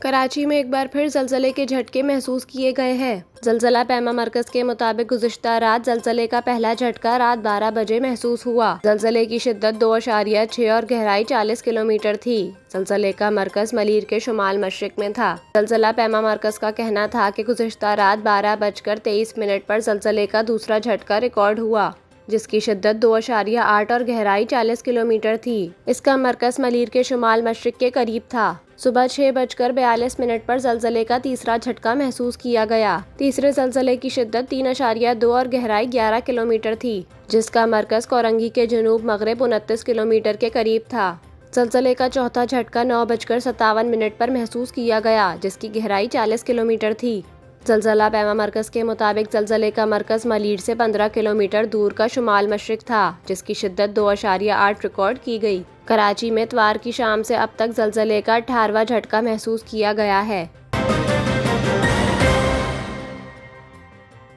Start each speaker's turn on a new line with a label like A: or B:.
A: کراچی میں ایک بار پھر زلزلے کے جھٹکے محسوس کیے گئے ہیں۔ زلزلہ پیما مرکز کے مطابق گزشتہ رات زلزلے کا پہلا جھٹکا رات 12 بجے محسوس ہوا۔ زلزلے کی شدت 2.6 اور گہرائی 40 کلومیٹر تھی۔ زلزلے کا مرکز ملیر کے شمال مشرق میں تھا۔ زلزلہ پیما مرکز کا کہنا تھا کہ گزشتہ رات 12:23 پر زلزلے کا دوسرا جھٹکا ریکارڈ ہوا، جس کی شدت 2.8 اور گہرائی 40 کلومیٹر تھی۔ اس کا مرکز ملیر کے شمال مشرق کے قریب تھا۔ صبح 6:42 پر زلزلے کا تیسرا جھٹکا محسوس کیا گیا۔ تیسرے زلزلے کی شدت 3.2 اور گہرائی 11 کلومیٹر تھی، جس کا مرکز کورنگی کے جنوب مغرب 29 کلومیٹر کے قریب تھا۔ زلزلے کا چوتھا جھٹکا 9:57 پر محسوس کیا گیا، جس کی گہرائی 40 کلومیٹر تھی۔ زلزلہ پیما مرکز کے مطابق زلزلے کا مرکز ملیر سے 15 کلومیٹر دور کا شمال مشرق تھا، جس کی شدت 2.8 ریکارڈ کی گئی۔ کراچی میں اتوار کی شام سے اب تک زلزلے کا 18واں جھٹکا محسوس کیا گیا ہے۔